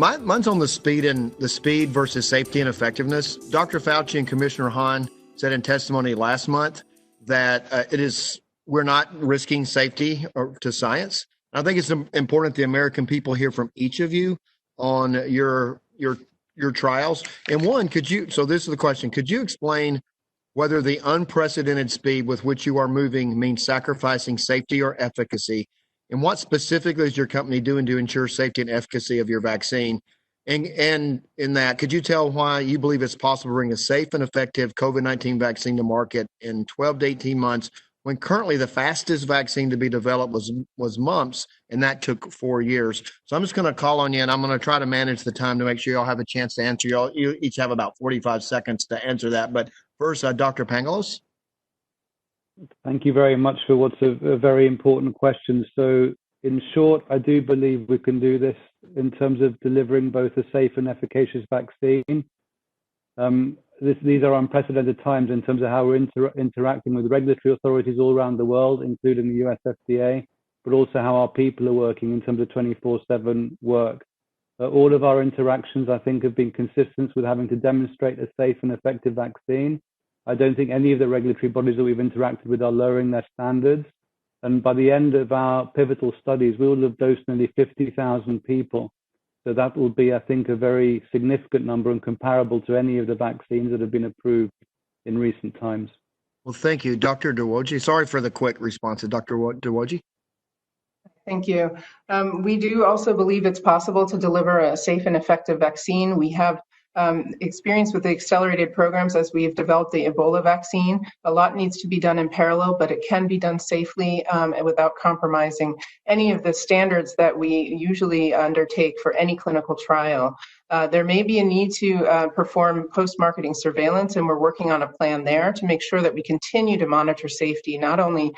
Mine's on the speed versus safety and effectiveness. Dr. Fauci and Commissioner Hahn said in testimony last month that we're not risking safety to science. I think it's important the American people hear from each of you on your trials. And one, so this is the question, could you explain whether the unprecedented speed with which you are moving means sacrificing safety or efficacy? And what specifically is your company doing to ensure safety and efficacy of your vaccine? And in that, could you tell why you believe it's possible to bring a safe and effective COVID-19 vaccine to market in 12 to 18 months, when currently the fastest vaccine to be developed was mumps, and that took 4 years? So I'm just going to call on you, and I'm going to try to manage the time to make sure you all have a chance to answer. You each have about 45 seconds to answer that. But first, Dr. Pangalos. Thank you very much for what's a very important question. So in short, I do believe we can do this in terms of delivering both a safe and efficacious vaccine. These are unprecedented times in terms of how we're interacting with regulatory authorities all around the world, including the US FDA, but also how our people are working in terms of 24/7 work. All of our interactions, I think, have been consistent with having to demonstrate a safe and effective vaccine. I don't think any of the regulatory bodies that we've interacted with are lowering their standards. And by the end of our pivotal studies, we will have dosed nearly 50,000 people. So that will be, I think, a very significant number and comparable to any of the vaccines that have been approved in recent times. Well, thank you, Dr. Dawoji. Sorry for the quick response, Dr. Dawoji. Thank you. We do also believe it's possible to deliver a safe and effective vaccine. We have experience with the accelerated programs as we've developed the Ebola vaccine. A lot needs to be done in parallel, but it can be done safely and without compromising any of the standards that we usually undertake for any clinical trial. There may be a need to perform post-marketing surveillance, and we're working on a plan there to make sure that we continue to monitor safety, not only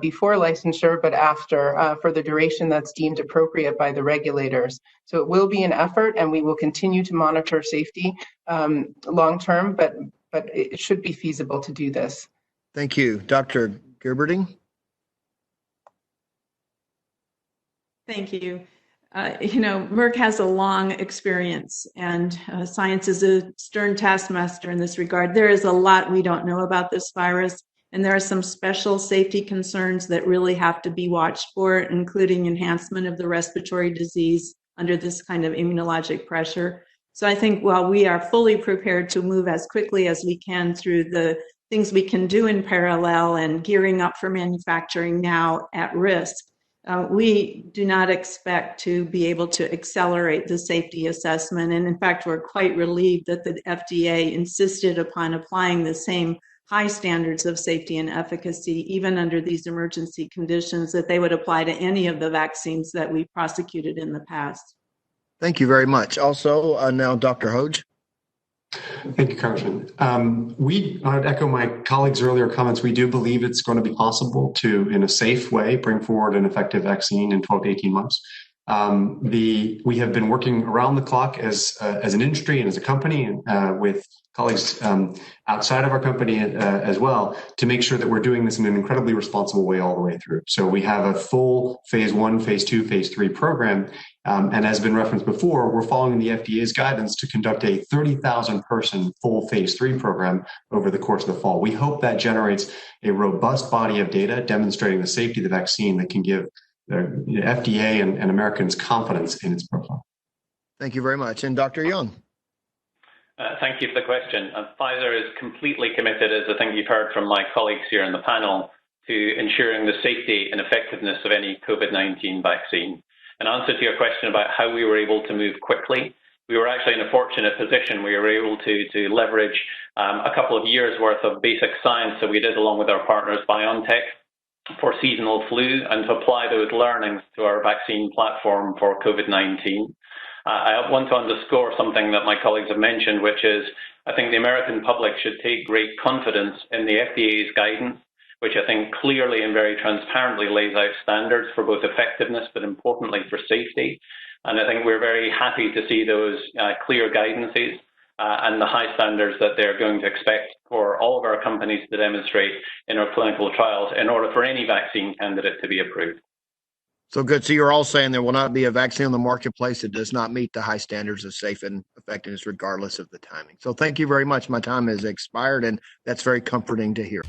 before licensure, but after, for the duration that's deemed appropriate by the regulators. So it will be an effort, and we will continue to monitor safety long-term, but it should be feasible to do this. Thank you. Dr. Gerberding? Thank you. Merck has a long experience, and science is a stern taskmaster in this regard. There is a lot we don't know about this virus, and there are some special safety concerns that really have to be watched for, including enhancement of the respiratory disease under this kind of immunologic pressure. So I think while we are fully prepared to move as quickly as we can through the things we can do in parallel and gearing up for manufacturing now at risk, we do not expect to be able to accelerate the safety assessment. And in fact, we're quite relieved that the FDA insisted upon applying the same high standards of safety and efficacy, even under these emergency conditions, that they would apply to any of the vaccines that we prosecuted in the past. Thank you very much. Also, now Dr. Hoge. Thank you, Congressman. I'd echo my colleagues' earlier comments. We do believe it's going to be possible to, in a safe way, bring forward an effective vaccine in 12 to 18 months. We have been working around the clock as an industry and as a company with colleagues outside of our company as well to make sure that we're doing this in an incredibly responsible way all the way through. So we have a full phase 1, phase 2, phase 3 program. And as been referenced before, we're following the FDA's guidance to conduct a 30,000 person full phase 3 program over the course of the fall. We hope that generates a robust body of data demonstrating the safety of the vaccine that can give the FDA and Americans confidence in its profile. Thank you very much. And Dr. Young. Thank you for the question. Pfizer is completely committed, as I think you've heard from my colleagues here in the panel, to ensuring the safety and effectiveness of any COVID-19 vaccine. In answer to your question about how we were able to move quickly, we were actually in a fortunate position. We were able to leverage a couple of years worth of basic science that we did along with our partners BioNTech for seasonal flu and to apply those learnings to our vaccine platform for COVID-19. I want to underscore something that my colleagues have mentioned, which is I think the American public should take great confidence in the FDA's guidance, which I think clearly and very transparently lays out standards for both effectiveness, but importantly for safety. And I think we're very happy to see those clear guidances and the high standards that they're going to expect for all of our companies to demonstrate in our clinical trials in order for any vaccine candidate to be approved. So good. So you're all saying there will not be a vaccine on the marketplace that does not meet the high standards of safe and effectiveness, regardless of the timing. So thank you very much. My time has expired, and that's very comforting to hear.